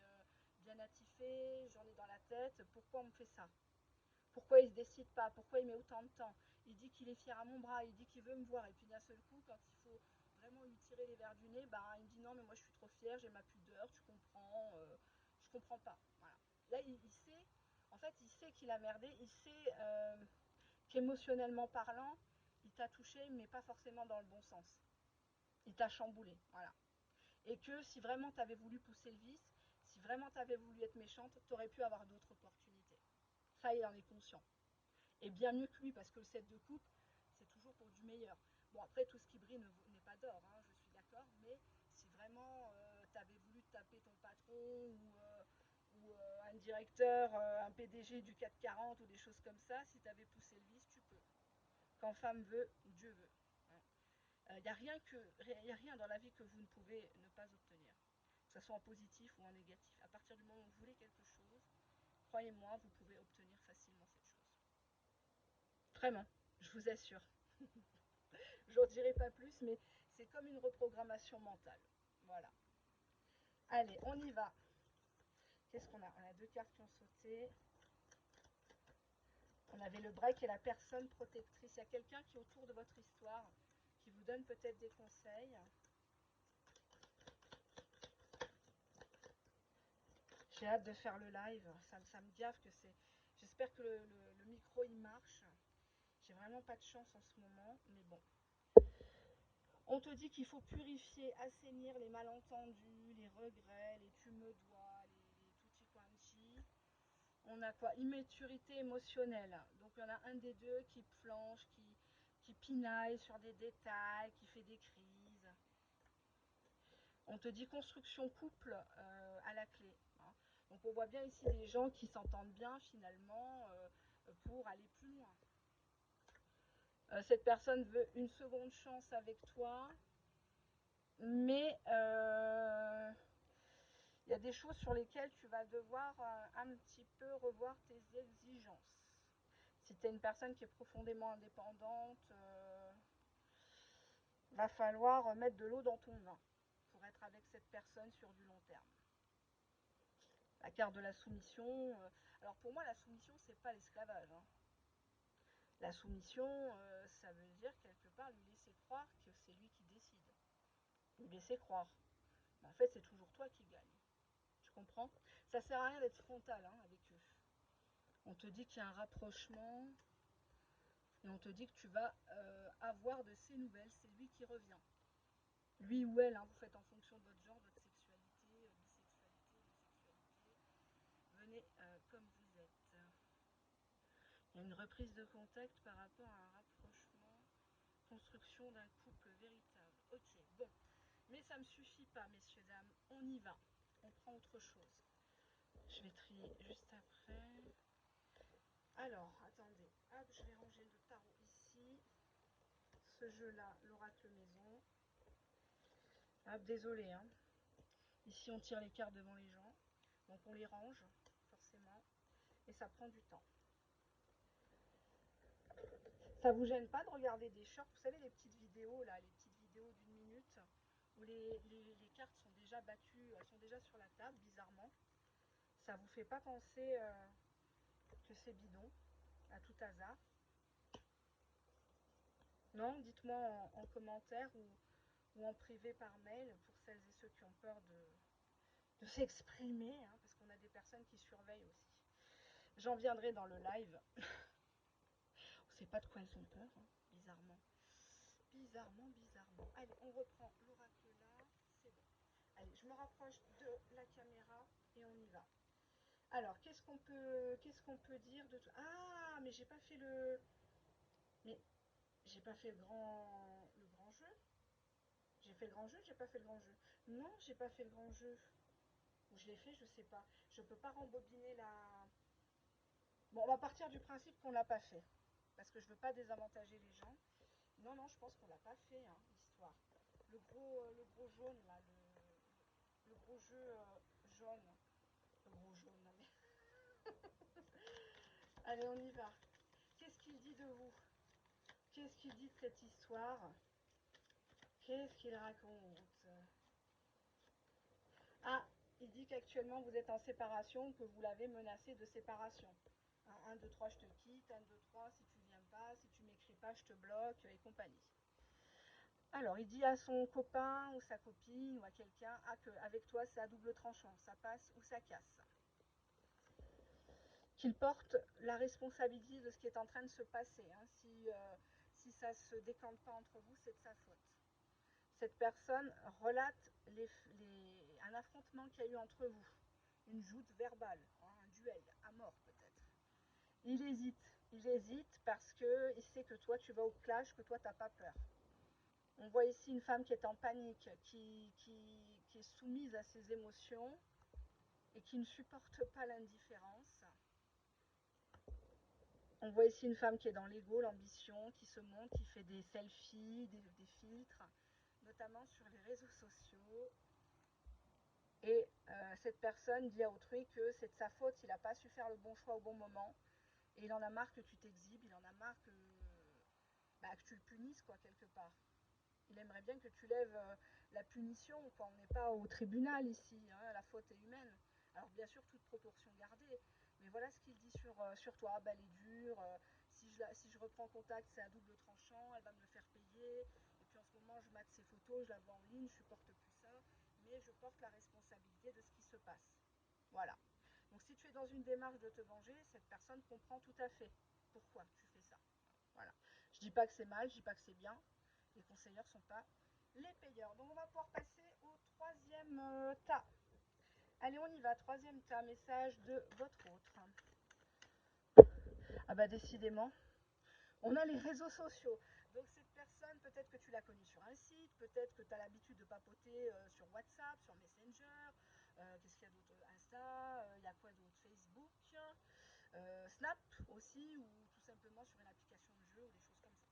bien attifée, j'en ai dans la tête, pourquoi on me fait ça? Pourquoi il se décide pas? Pourquoi il met autant de temps? Il dit qu'il est fier à mon bras, il dit qu'il veut me voir, et puis d'un seul coup, quand il faut vraiment lui tirer les verres du nez, bah, il me dit non, mais moi je suis trop fière, j'ai ma pudeur, tu comprends, je comprends pas. Voilà. Là, il sait, en fait, il sait qu'il a merdé, il sait qu'émotionnellement parlant, il t'a touché, mais pas forcément dans le bon sens. Il t'a chamboulé, voilà. Et que si vraiment tu avais voulu pousser le vice, si vraiment tu avais voulu être méchante, tu aurais pu avoir d'autres opportunités. Ça, il en est conscient. Et bien mieux que lui, parce que le 7 de coupe, c'est toujours pour du meilleur. Bon, après, tout ce qui brille n'est pas d'or, hein, je suis d'accord, mais si vraiment tu avais voulu taper ton patron ou un directeur, un PDG du 440 ou des choses comme ça, si tu avais poussé le vice, tu peux. Quand femme veut, Dieu veut. Hein. Il n'y a rien y a rien dans la vie que vous ne pouvez ne pas obtenir, que ce soit en positif ou en négatif. À partir du moment où vous voulez quelque chose, croyez-moi, vous pouvez obtenir facilement cette chose. Vraiment, je vous assure. Je n'en dirai pas plus, mais c'est comme une reprogrammation mentale. Voilà. Allez, on y va. Qu'est-ce qu'on a? On a deux cartes qui ont sauté. On avait le break et la personne protectrice. Il y a quelqu'un qui est autour de votre histoire, qui vous donne peut-être des conseils. J'ai hâte de faire le live. Ça me gaffe que c'est... J'espère que le micro, il marche. J'ai vraiment pas de chance en ce moment, mais bon. On te dit qu'il faut purifier, assainir les malentendus, les regrets, les tu me dois, les tutti quanti. On a quoi? Immaturité émotionnelle. Donc il y en a un des deux qui flanche, qui pinaille sur des détails, qui fait des crises. On te dit construction couple à la clé. Hein. Donc on voit bien ici des gens qui s'entendent bien finalement pour aller plus loin. Cette personne veut une seconde chance avec toi, mais il y a des choses sur lesquelles tu vas devoir un petit peu revoir tes exigences. Si tu es une personne qui est profondément indépendante, va falloir mettre de l'eau dans ton vin pour être avec cette personne sur du long terme. La carte de la soumission. Alors pour moi, la soumission, c'est pas l'esclavage. Hein. La soumission, ça veut dire quelque part lui laisser croire que c'est lui qui décide. Lui laisser croire. Mais en fait, c'est toujours toi qui gagne. Tu comprends? Ça sert à rien d'être frontal hein, avec eux. On te dit qu'il y a un rapprochement et on te dit que tu vas avoir de ses nouvelles. C'est lui qui revient. Lui ou elle, hein, vous faites en fonction de votre genre, votre sexualité, bisexualité, homosexualité. Venez comme vous êtes. Il y a une reprise de contact par rapport à un rapprochement, construction d'un couple véritable. Ok, bon. Mais ça ne me suffit pas, messieurs, dames. On y va. On prend autre chose. Je vais trier juste après. Alors, attendez. Hop, je vais ranger le tarot ici. Ce jeu-là, l'oracle maison. Hop, désolé. Hein. Ici, on tire les cartes devant les gens. Donc, on les range, forcément. Et ça prend du temps. Ça vous gêne pas de regarder des shorts? Vous savez, les petites vidéos, là, les petites vidéos d'1 minute, où les cartes sont déjà battues, elles sont déjà sur la table, bizarrement. Ça vous fait pas penser que c'est bidon, à tout hasard? Non? Dites-moi en commentaire ou en privé par mail, pour celles et ceux qui ont peur de s'exprimer, hein, parce qu'on a des personnes qui surveillent aussi. J'en viendrai dans le live. On ne sait pas de quoi elles ont peur, hein, bizarrement. Bizarrement. Allez, on reprend l'oracle là, c'est bon. Allez, je me rapproche de la caméra et on y va. Alors, qu'est-ce qu'on peut dire de tout? Ah, mais j'ai pas fait le... Mais j'ai pas fait le grand jeu. J'ai fait le grand jeu, j'ai pas fait le grand jeu. Non, j'ai pas fait le grand jeu. Ou je l'ai fait, je sais pas. Je peux pas rembobiner la... Bon, on va partir du principe qu'on l'a pas fait. Parce que je veux pas désavantager les gens. Non, non, je pense qu'on l'a pas fait, hein, l'histoire. Le gros jaune, là, le gros jeu jaune. Le gros jaune, non mais... Allez, on y va. Qu'est-ce qu'il dit de vous? Qu'est-ce qu'il dit de cette histoire? Qu'est-ce qu'il raconte? Ah, il dit qu'actuellement vous êtes en séparation, que vous l'avez menacé de séparation. 1, 2, 3, je te quitte. 1, 2, 3, si tu viens pas, si tu m'écris pas, je te bloque et compagnie. Alors, il dit à son copain ou sa copine ou à quelqu'un qu'avec toi, c'est à double tranchant, ça passe ou ça casse. Qu'il porte la responsabilité de ce qui est en train de se passer. Hein. Si ça ne se décante pas entre vous, c'est de sa faute. Cette personne relate un affrontement qu'il y a eu entre vous, une joute verbale, hein, un duel, à mort peut-être. Il hésite parce qu'il sait que toi tu vas au clash, que toi tu n'as pas peur. On voit ici une femme qui est en panique, qui est soumise à ses émotions et qui ne supporte pas l'indifférence. On voit ici une femme qui est dans l'ego, l'ambition, qui se montre, qui fait des selfies, des filtres, notamment sur les réseaux sociaux. Et cette personne dit à autrui que c'est de sa faute s'il n'a pas su faire le bon choix au bon moment. Et il en a marre que tu t'exhibes, il en a marre que tu le punisses, quoi, quelque part. Il aimerait bien que tu lèves la punition, quoi. On n'est pas au tribunal ici, hein, la faute est humaine. Alors bien sûr, toute proportion gardée, mais voilà ce qu'il dit sur toi. Ah, bah, elle est dure, si je reprends contact, c'est à double tranchant, elle va me le faire payer. Et puis en ce moment, je mate ses photos, je la vois en ligne, je supporte plus ça, mais je porte la responsabilité de ce qui se passe. Voilà. Donc si tu es dans une démarche de te venger, cette personne comprend tout à fait pourquoi tu fais ça. Voilà. Je dis pas que c'est mal, je dis pas que c'est bien. Les conseilleurs sont pas les payeurs. Donc on va pouvoir passer au troisième tas. Allez, on y va. Troisième tas, message de votre autre. Ah bah décidément, on a les réseaux sociaux. Donc cette personne, peut-être que tu l'as connue sur un site, peut-être que tu as l'habitude de papoter sur WhatsApp, sur Messenger. Qu'est-ce qu'il y a d'autre? Insta, il y a quoi d'autre? Facebook, Snap aussi, ou tout simplement sur une application de jeu ou des choses comme ça.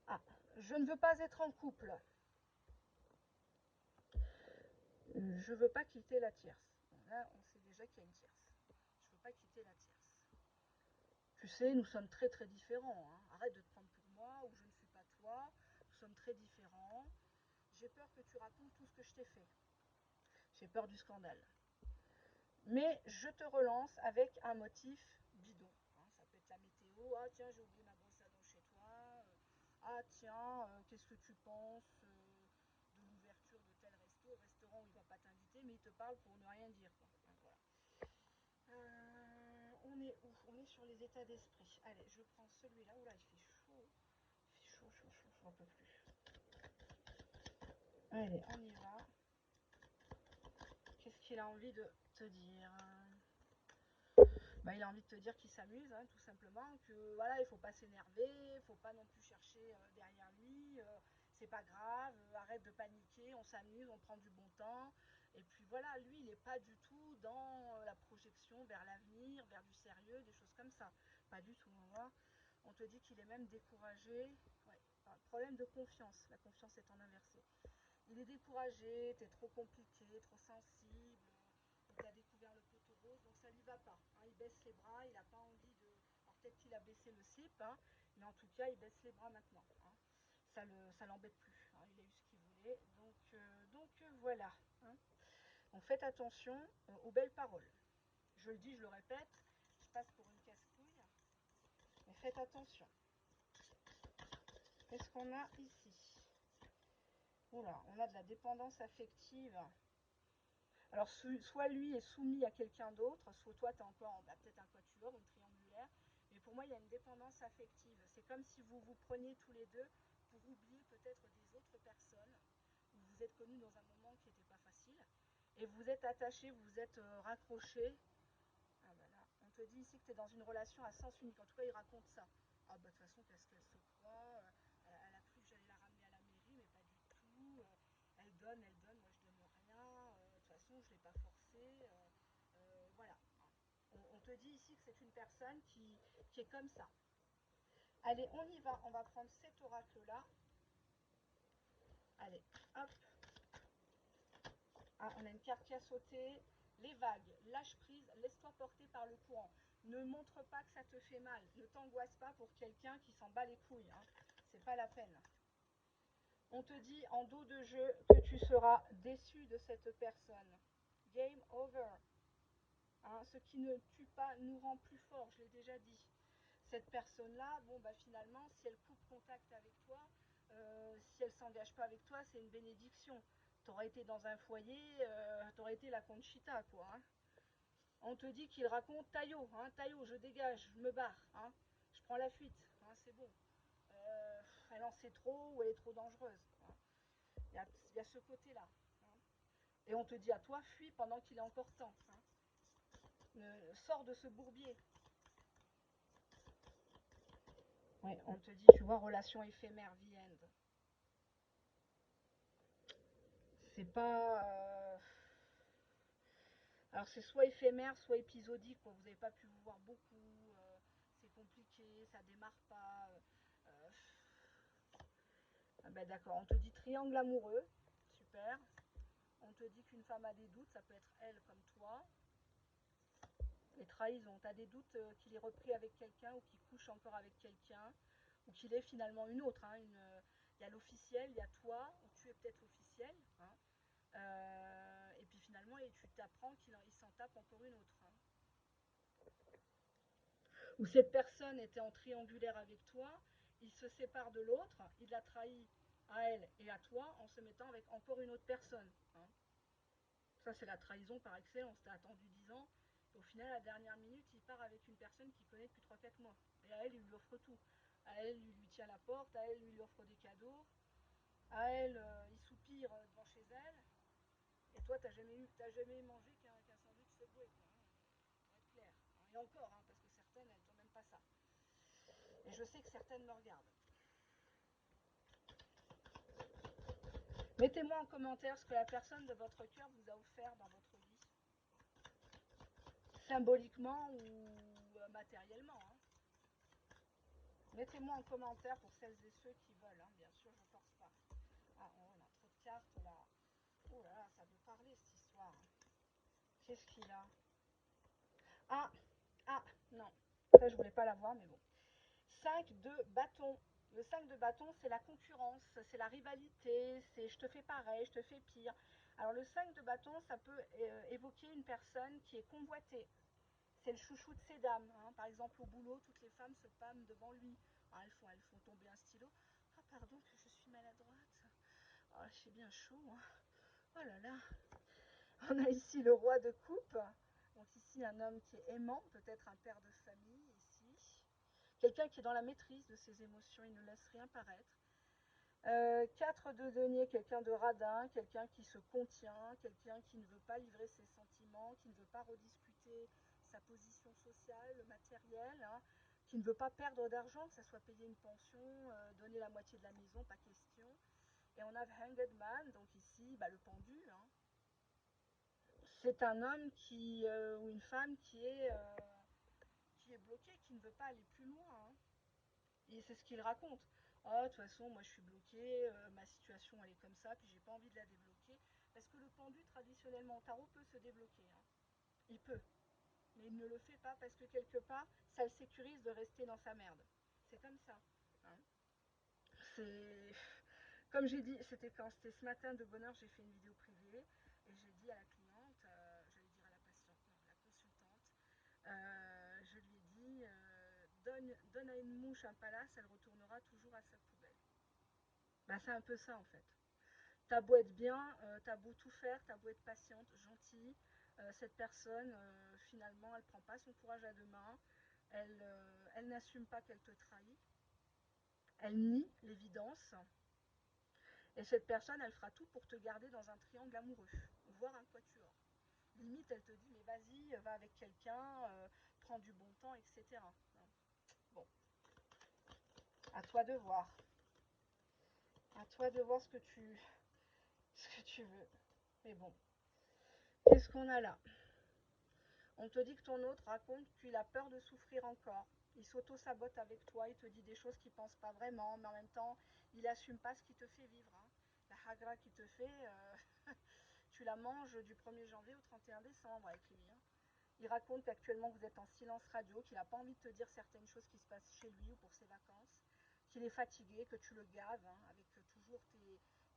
Ah, je ne veux pas être en couple. Je veux pas quitter la tierce. Bon, là, on sait déjà qu'il y a une tierce. Je veux pas quitter la tierce. Tu sais, nous sommes très très différents. Hein. Arrête de te prendre pour moi ou je ne suis pas toi. Nous sommes très différents. J'ai peur que tu racontes tout ce que je t'ai fait. J'ai peur du scandale. Mais je te relance avec un motif bidon. Hein. Ça peut être la météo. Ah tiens, j'ai oublié ma brosse à dents chez toi. Ah tiens, qu'est-ce que tu penses de l'ouverture de tel restaurant où il va pas t'inviter, mais il te parle pour ne rien dire. Quoi. Hein, voilà. On est où? On est sur les états d'esprit. Allez, je prends celui-là. Oula, il fait chaud. Il fait chaud, chaud, chaud, j'en peux plus. Allez, on y va. Qu'est-ce qu'il a envie de te dire? Bah, il a envie de te dire qu'il s'amuse, hein, tout simplement, que voilà, il faut pas s'énerver, il faut pas non plus chercher derrière lui, c'est pas grave, arrête de paniquer, on s'amuse, on prend du bon temps. Et puis voilà, lui, il n'est pas du tout dans la projection vers l'avenir, vers du sérieux, des choses comme ça. Pas du tout, on voit. On te dit qu'il est même découragé. Ouais, problème de confiance, la confiance étant inversée. Il est découragé, t'es trop compliqué, trop sensible, il t'a découvert le poteau rose, donc ça lui va pas. Hein, il baisse les bras, il n'a pas envie de. Alors peut-être qu'il a baissé le slip, hein, mais en tout cas, il baisse les bras maintenant. Hein. Ça l'embête plus. Hein, il a eu ce qu'il voulait. Donc voilà. Hein. Donc faites attention aux belles paroles. Je le dis, je le répète, je passe pour une casse-couille, mais faites attention. Qu'est-ce qu'on a ici? Oula, on a de la dépendance affective. Alors, soit lui est soumis à quelqu'un d'autre, soit toi, tu es encore peut-être un quatuor, une triangulaire. Mais pour moi, il y a une dépendance affective. C'est comme si vous vous preniez tous les deux pour oublier peut-être des autres personnes où vous êtes connus dans un moment qui n'était pas facile. Et vous êtes attachés, vous vous êtes raccrochés. Ah bah là, on te dit ici que tu es dans une relation à sens unique. En tout cas, il raconte ça. Ah bah de toute façon, qu'est-ce qu'elle se croit elle a cru que j'allais la ramener à la mairie, mais pas du tout. Elle donne, moi je donne rien. De toute façon, je ne l'ai pas forcé. Voilà. On te dit ici que c'est une personne qui est comme ça. Allez, on y va. On va prendre cet oracle-là. Allez, hop. Ah, on a une carte qui a sauté. Les vagues, lâche prise, laisse-toi porter par le courant. Ne montre pas que ça te fait mal. Ne t'angoisse pas pour quelqu'un qui s'en bat les couilles. Hein. C'est pas la peine. On te dit en dos de jeu que tu seras déçu de cette personne. Game over. Hein, ce qui ne tue pas nous rend plus fort, je l'ai déjà dit. Cette personne-là, bon bah finalement, si elle coupe contact avec toi, si elle s'engage pas avec toi, c'est une bénédiction. T'aurais été dans un foyer, t'aurais été la Conchita, quoi. Hein. On te dit qu'il raconte Taillot, hein, Taillot, je dégage, je me barre, hein, je prends la fuite, hein, c'est bon. Elle en sait trop ou elle est trop dangereuse. Hein. Il y a ce côté-là. Hein. Et on te dit à toi, fuis pendant qu'il est encore temps. Hein. Sors de ce bourbier. Ouais, on te dit, tu vois, relation éphémère, the end. C'est pas. Alors c'est soit éphémère, soit épisodique. Quoi. Vous n'avez pas pu vous voir beaucoup. ça démarre pas. Euh, ah ben d'accord, on te dit triangle amoureux, super. On te dit qu'une femme a des doutes, ça peut être elle comme toi. Les trahisons, tu as des doutes qu'il est repris avec quelqu'un ou qu'il couche encore avec quelqu'un ou qu'il est finalement une autre. Hein, il y a l'officiel, il y a toi, ou tu es peut-être l'officiel. Hein, et puis finalement, et tu t'apprends qu'il s'en tape encore une autre. Hein. Ou cette personne était en triangulaire avec toi, il se sépare de l'autre, il la trahit à elle et à toi en se mettant avec encore une autre personne. Hein. Ça, c'est la trahison par excellence. T'as attendu 10 ans, et au final, à la dernière minute, il part avec une personne qu'il connaît depuis 3 4 mois. Et à elle, il lui offre tout. À elle, il lui tient la porte, à elle, il lui offre des cadeaux. À elle, il soupire devant chez elle. Et toi, t'as jamais mangé qu'un sandwich Subway, quoi. Hein, pour être clair. Hein. Et encore, hein, parce que certaines, elles n'ont même pas ça. Et je sais que certaines me regardent. Mettez-moi en commentaire ce que la personne de votre cœur vous a offert dans votre vie. Symboliquement ou matériellement. Hein. Mettez-moi en commentaire pour celles et ceux qui veulent. Hein. Bien sûr, je ne force pas. Ah, on a trop de cartes là. Oh là là, ça veut parler cette histoire. Qu'est-ce qu'il a? Ah, ah, non. Ça, je voulais pas la voir, mais bon. 5 de bâton. Le 5 de bâton, c'est la concurrence, c'est la rivalité, c'est je te fais pareil, je te fais pire. Alors le 5 de bâton, ça peut évoquer une personne qui est convoitée. C'est le chouchou de ces dames. Hein. Par exemple, au boulot, toutes les femmes se pâment devant lui. Ah, elles font tomber un stylo. Ah, pardon, que je suis maladroite. Ah, j'ai bien chaud. Hein. Oh là là. On a ici le roi de coupe. Donc ici, un homme qui est aimant, peut-être un père de famille ici. Quelqu'un qui est dans la maîtrise de ses émotions, il ne laisse rien paraître. 4 de denier, quelqu'un de radin, quelqu'un qui se contient, quelqu'un qui ne veut pas livrer ses sentiments, qui ne veut pas rediscuter sa position sociale, matérielle, hein, qui ne veut pas perdre d'argent, que ça soit payer une pension, donner la moitié de la maison, pas question. Et on a Hanged Man, donc ici, le pendu. Hein. C'est un homme ou une femme qui est bloqué, qui ne veut pas aller plus loin. Hein. Et c'est ce qu'il raconte. Ah, de toute façon, moi je suis bloquée, ma situation elle est comme ça, puis j'ai pas envie de la débloquer. Parce que le pendu, traditionnellement, au tarot peut se débloquer. Hein. Il peut. Mais il ne le fait pas parce que quelque part, ça le sécurise de rester dans sa merde. C'est comme ça. Hein. C'est. Comme j'ai dit, c'était ce matin de bonne heure, j'ai fait une vidéo privée et j'ai dit à la cliente, j'allais dire à la patiente, non, la consultante, je lui ai dit donne à une mouche un palace, elle retournera toujours à sa poubelle. C'est un peu ça en fait. T'as beau être bien, t'as beau tout faire, t'as beau être patiente, gentille, cette personne, finalement, elle prend pas son courage à deux mains, elle n'assume pas qu'elle te trahit, elle nie l'évidence, et cette personne, elle fera tout pour te garder dans un triangle amoureux, voire un quatuor. Limite, elle te dit, mais vas-y, va avec quelqu'un, prends du bon temps, etc. Bon, à toi de voir. À toi de voir ce que tu veux. Mais bon, qu'est-ce qu'on a là? On te dit que ton autre raconte qu'il a peur de souffrir encore. Il s'auto-sabote avec toi, il te dit des choses qu'il ne pense pas vraiment, mais en même temps, il n'assume pas ce qu'il te fait vivre. Hein. La hagra qu'il te fait, tu la manges du 1er janvier au 31 décembre avec lui. Hein. Il raconte qu'actuellement vous êtes en silence radio, qu'il n'a pas envie de te dire certaines choses qui se passent chez lui ou pour ses vacances, qu'il est fatigué, que tu le gaves hein, avec toujours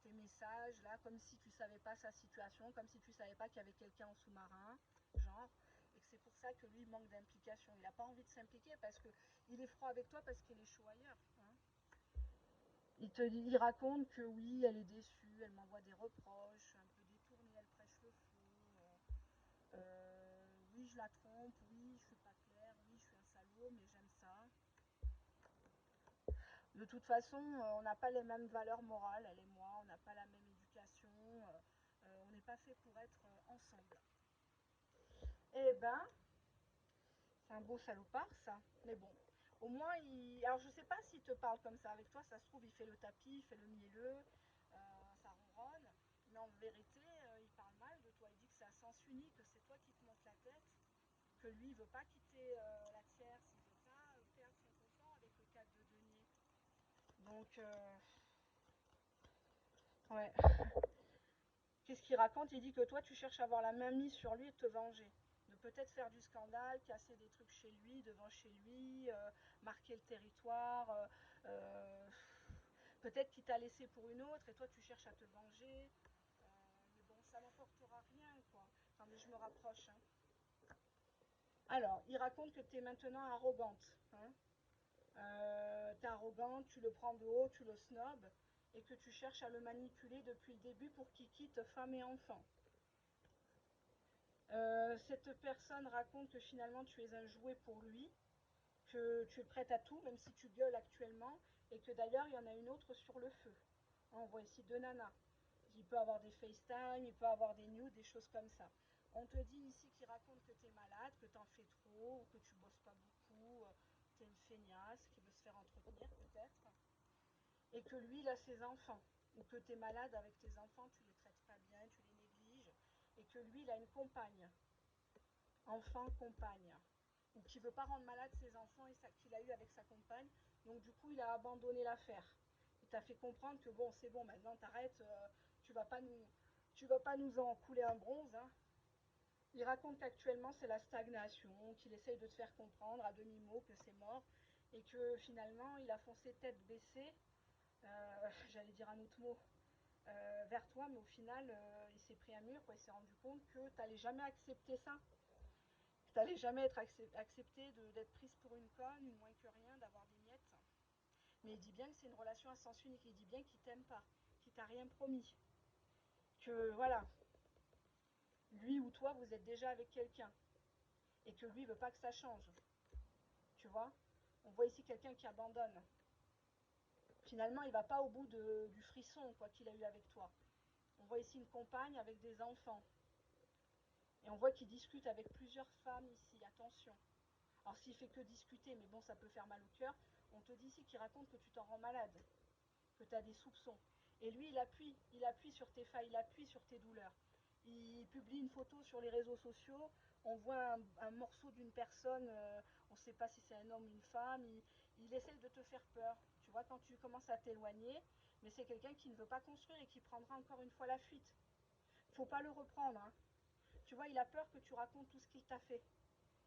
tes messages, là, comme si tu ne savais pas sa situation, comme si tu ne savais pas qu'il y avait quelqu'un en sous-marin, genre, et que c'est pour ça que lui manque d'implication. Il n'a pas envie de s'impliquer parce qu'il est froid avec toi parce qu'il est chaud ailleurs. Hein. Il raconte que oui, elle est déçue, elle m'envoie des reproches, un peu détournés, elle prêche le faux. Oui, je la trompe, oui, je suis pas claire, oui, je suis un salaud, mais j'aime ça. De toute façon, on n'a pas les mêmes valeurs morales, elle et moi, on n'a pas la même éducation, on n'est pas fait pour être ensemble. Eh ben, c'est un beau salopard ça, mais bon. Au moins, alors je sais pas s'il te parle comme ça avec toi, ça se trouve, il fait le tapis, il fait le mielleux, ça ronronne, mais en vérité, il parle mal de toi, il dit que c'est à sens unique, que c'est toi qui te montes la tête, que lui, il veut pas quitter la tierce, il veut pas perdre son confort avec Donc, ouais. Qu'est-ce qu'il raconte? Il dit que toi, tu cherches à avoir la main mise sur lui et te venger. De peut-être faire du scandale, casser des trucs chez lui, devant chez lui, marquer le territoire. Peut-être qu'il t'a laissé pour une autre et toi, tu cherches à te venger. Mais bon, ça n'emportera rien, quoi. Attendez, je me rapproche. Hein. Alors, il raconte que tu es maintenant arrogante. Hein. T'es arrogante, tu le prends de haut, tu le snobs, et que tu cherches à le manipuler depuis le début pour qu'il quitte femme et enfant. Cette personne raconte que finalement tu es un jouet pour lui, que tu es prête à tout, même si tu gueules actuellement, et que d'ailleurs il y en a une autre sur le feu. On voit ici deux nanas. Il peut avoir des FaceTime, il peut avoir des nudes, des choses comme ça. On te dit ici qu'il raconte que tu es malade, que tu en fais trop, ou que tu bosses pas beaucoup, tu es une feignasse qui veut se faire entretenir peut-être, et que lui il a ses enfants, ou que tu es malade avec tes enfants, tu les traites pas bien, tu les négliges, et que lui il a une compagne, enfant, compagne, ou qui veut pas rendre malade ses enfants et qu'il a eu avec sa compagne, donc du coup il a abandonné l'affaire. Il t'a fait comprendre que bon c'est bon maintenant t'arrêtes, tu vas pas nous tu vas pas nous en couler un bronze. Hein. Il raconte qu'actuellement c'est la stagnation, qu'il essaye de te faire comprendre à demi-mot que c'est mort et que finalement il a foncé tête baissée, j'allais dire un autre mot, vers toi, mais au final il s'est pris un mur, quoi. Il s'est rendu compte que t'allais jamais accepter ça, que t'allais jamais être accepté d'être prise pour une conne, une moins que rien, d'avoir des miettes. Mais il dit bien que c'est une relation à sens unique, il dit bien qu'il t'aime pas, qu'il t'a rien promis, que voilà, lui ou toi vous êtes déjà avec quelqu'un et que lui veut pas que ça change. Tu vois, on voit ici quelqu'un qui abandonne. Finalement, il va pas au bout du frisson quoi qu'il a eu avec toi. On voit ici une compagne avec des enfants. Et on voit qu'il discute avec plusieurs femmes ici, attention. Alors s'il fait que discuter, mais bon, ça peut faire mal au cœur, on te dit ici qu'il raconte que tu t'en rends malade, que tu as des soupçons. Et lui, il appuie sur tes failles, il appuie sur tes douleurs. Il publie une photo sur les réseaux sociaux, on voit un morceau d'une personne, on ne sait pas si c'est un homme ou une femme, il essaie de te faire peur. Tu vois, quand tu commences à t'éloigner, mais c'est quelqu'un qui ne veut pas construire et qui prendra encore une fois la fuite. Faut pas le reprendre. Hein. Tu vois, il a peur que tu racontes tout ce qu'il t'a fait.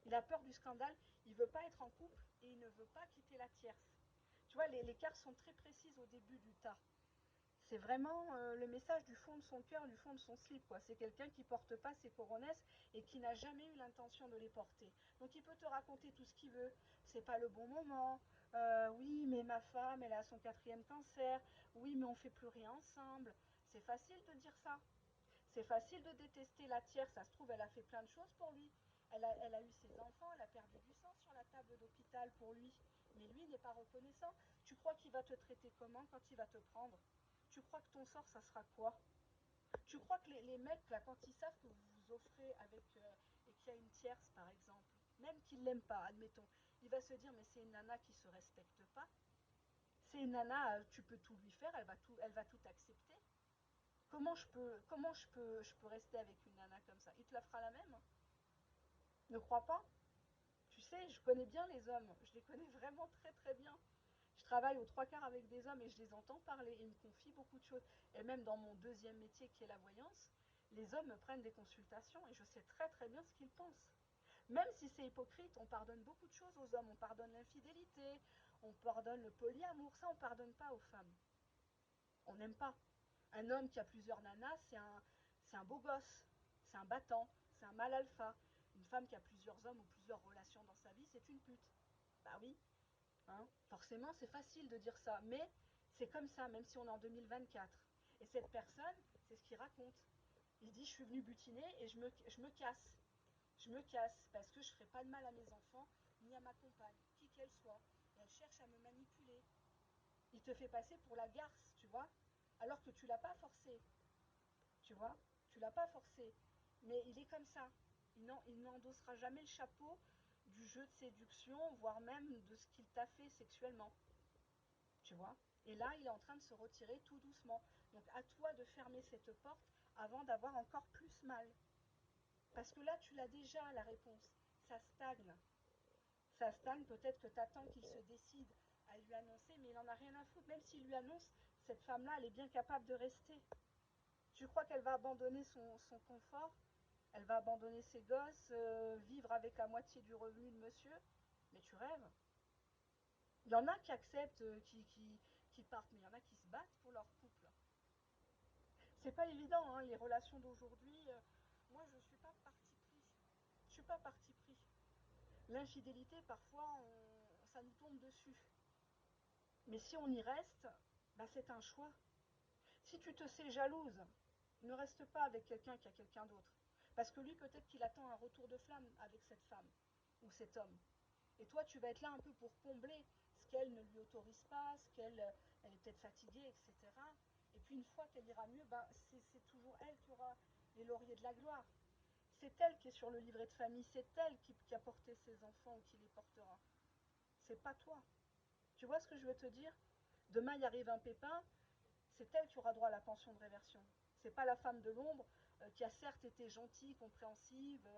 Il a peur du scandale, il veut pas être en couple et il ne veut pas quitter la tierce. Tu vois, les cartes sont très précises au début du tas. C'est vraiment le message du fond de son cœur, du fond de son slip, quoi. C'est quelqu'un qui porte pas ses coronesses et qui n'a jamais eu l'intention de les porter. Donc il peut te raconter tout ce qu'il veut. C'est pas le bon moment. Oui, mais ma femme, elle a son 4e cancer. Oui, mais on fait plus rien ensemble. C'est facile de dire ça. C'est facile de détester la tierce, ça se trouve, elle a fait plein de choses pour lui. Elle a eu ses enfants, elle a perdu du sang sur la table d'hôpital pour lui. Mais lui n'est pas reconnaissant. Tu crois qu'il va te traiter comment quand il va te prendre? Tu crois que ton sort, ça sera quoi? Tu crois que les mecs, là, quand ils savent que vous vous offrez avec et qu'il y a une tierce, par exemple, même qu'il l'aime pas, admettons, il va se dire, mais c'est une nana qui se respecte pas. C'est une nana, tu peux tout lui faire, elle va tout accepter. Je peux rester avec une nana comme ça? Il te la fera la même? Ne crois pas? Tu sais, je connais bien les hommes. Je les connais vraiment très très bien. Je travaille aux 3 quarts avec des hommes et je les entends parler et ils me confient beaucoup de choses. Et même dans mon deuxième métier qui est la voyance, les hommes me prennent des consultations et je sais très très bien ce qu'ils pensent. Même si c'est hypocrite, on pardonne beaucoup de choses aux hommes. On pardonne l'infidélité, on pardonne le polyamour. Ça, on ne pardonne pas aux femmes. On n'aime pas. Un homme qui a plusieurs nanas, c'est un beau gosse, c'est un battant, c'est un mâle alpha. Une femme qui a plusieurs hommes ou plusieurs relations dans sa vie, c'est une pute. Bah oui, hein. Forcément, c'est facile de dire ça, mais c'est comme ça, même si on est en 2024. Et cette personne, c'est ce qu'il raconte. Il dit, je suis venu butiner et je me casse. Je me casse parce que je ne ferai pas de mal à mes enfants ni à ma compagne, qui qu'elle soit. Et elle cherche à me manipuler. Il te fait passer pour la garce, tu vois, alors que tu l'as pas forcé, tu vois, tu l'as pas forcé, mais il est comme ça. Il n'endossera jamais le chapeau du jeu de séduction, voire même de ce qu'il t'a fait sexuellement, tu vois. Et là, il est en train de se retirer tout doucement. Donc à toi de fermer cette porte avant d'avoir encore plus mal. Parce que là, tu l'as déjà la réponse. Ça stagne. Ça stagne, peut-être que tu attends qu'il se décide à lui annoncer, mais il en a rien à foutre. Même s'il lui annonce, cette femme-là, elle est bien capable de rester. Tu crois qu'elle va abandonner son confort? Elle va abandonner ses gosses, vivre avec la moitié du revenu de monsieur? Mais tu rêves. Il y en a qui acceptent, qui partent, mais il y en a qui se battent pour leur couple. C'est pas évident, hein, les relations d'aujourd'hui. Moi, je suis pas parti pris. Je suis pas parti pris. L'infidélité, parfois, ça nous tombe dessus. Mais si on y reste, bah, c'est un choix. Si tu te sais jalouse, ne reste pas avec quelqu'un qui a quelqu'un d'autre. Parce que lui, peut-être qu'il attend un retour de flamme avec cette femme ou cet homme. Et toi, tu vas être là un peu pour combler ce qu'elle ne lui autorise pas, ce qu'elle elle est peut-être fatiguée, etc. Et puis une fois qu'elle ira mieux, ben, c'est toujours elle qui aura les lauriers de la gloire. C'est elle qui est sur le livret de famille, c'est elle qui a porté ses enfants ou qui les portera. C'est pas toi. Tu vois ce que je veux te dire? Demain, il arrive un pépin, c'est elle qui aura droit à la pension de réversion. C'est pas la femme de l'ombre qui a certes été gentille, compréhensive,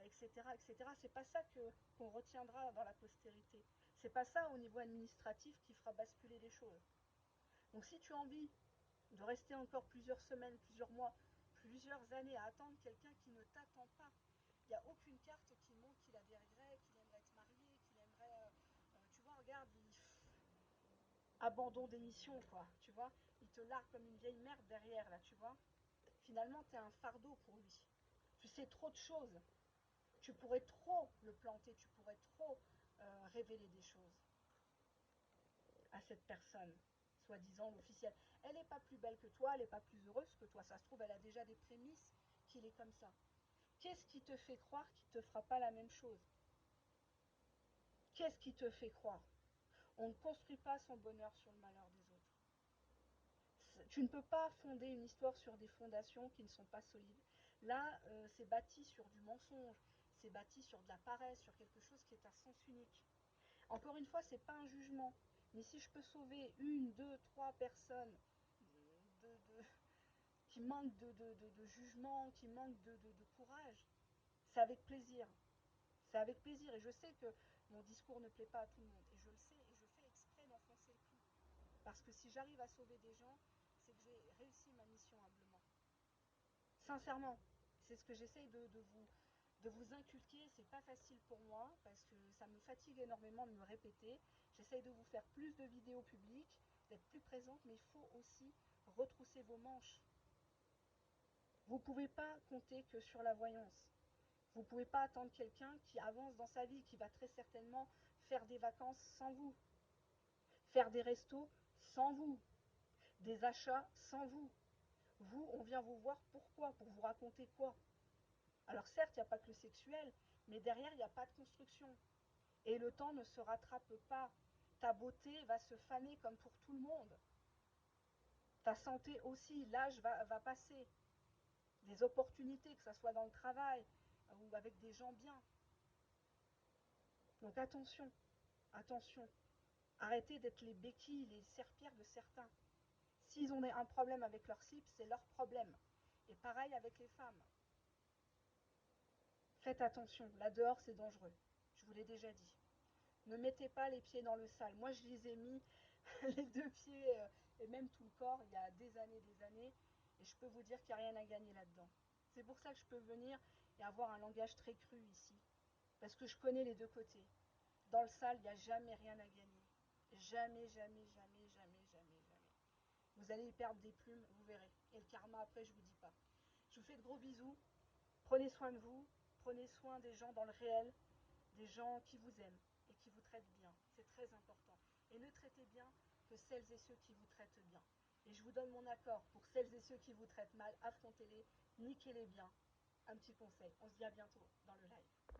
etc., etc. C'est pas ça qu'on retiendra dans la postérité. C'est pas ça au niveau administratif qui fera basculer les choses. Donc si tu as envie de rester encore plusieurs semaines, plusieurs mois, plusieurs années à attendre quelqu'un qui ne t'attend pas, il n'y a aucune carte qui montre qu'il a des regrets, qu'il aimerait être marié, qu'il aimerait... tu vois, regarde, abandon d'émission, quoi, tu vois. Il te largue comme une vieille merde derrière, là, tu vois. Finalement, t'es un fardeau pour lui. Tu sais trop de choses. Tu pourrais trop le planter, tu pourrais trop révéler des choses à cette personne, soi-disant l'officielle. Elle n'est pas plus belle que toi, elle n'est pas plus heureuse que toi. Ça se trouve, elle a déjà des prémices qu'il est comme ça. Qu'est-ce qui te fait croire qu'il ne te fera pas la même chose? Qu'est-ce qui te fait croire? On ne construit pas son bonheur sur le malheur des autres. Tu ne peux pas fonder une histoire sur des fondations qui ne sont pas solides. Là, c'est bâti sur du mensonge, c'est bâti sur de la paresse, sur quelque chose qui est à sens unique. Encore une fois, c'est pas un jugement. Mais si je peux sauver une, deux, trois personnes de, de, qui manquent de jugement, qui manquent de courage, c'est avec plaisir. C'est avec plaisir. Et je sais que mon discours ne plaît pas à tout le monde. Et je le sais, et je fais exprès d'enfoncer le clou. Parce que si j'arrive à sauver des gens, c'est que j'ai réussi ma mission humblement. Sincèrement, c'est ce que j'essaye de vous inculquer. C'est pas facile pour moi parce que ça me fatigue énormément de me répéter. J'essaye de vous faire plus de vidéos publiques, d'être plus présente, mais il faut aussi retrousser vos manches. Vous ne pouvez pas compter que sur la voyance. Vous ne pouvez pas attendre quelqu'un qui avance dans sa vie, qui va très certainement faire des vacances sans vous, faire des restos sans vous, des achats sans vous. Vous, on vient vous voir pourquoi? Pour vous raconter quoi? Alors certes, il n'y a pas que le sexuel, mais derrière, il n'y a pas de construction. Et le temps ne se rattrape pas. Ta beauté va se faner comme pour tout le monde. Ta santé aussi, l'âge va passer. Des opportunités, que ce soit dans le travail ou avec des gens bien. Donc attention, attention. Arrêtez d'être les béquilles, les serpillères de certains. S'ils ont un problème avec leur slip, c'est leur problème. Et pareil avec les femmes. Faites attention, là dehors c'est dangereux. Je vous l'ai déjà dit. Ne mettez pas les pieds dans le sale. Moi je les ai mis, les deux pieds et même tout le corps, il y a des années. Et je peux vous dire qu'il n'y a rien à gagner là-dedans. C'est pour ça que je peux venir et avoir un langage très cru ici. Parce que je connais les deux côtés. Dans le sale, il n'y a jamais rien à gagner. Jamais, jamais, jamais, jamais, jamais, jamais. Vous allez y perdre des plumes, vous verrez. Et le karma après, je vous dis pas. Je vous fais de gros bisous. Prenez soin de vous. Prenez soin des gens dans le réel. Des gens qui vous aiment et qui vous traitent bien. C'est très important. Et ne traitez bien que celles et ceux qui vous traitent bien. Et je vous donne mon accord. Pour celles et ceux qui vous traitent mal, affrontez-les, niquez-les bien. Un petit conseil. On se dit à bientôt dans le live.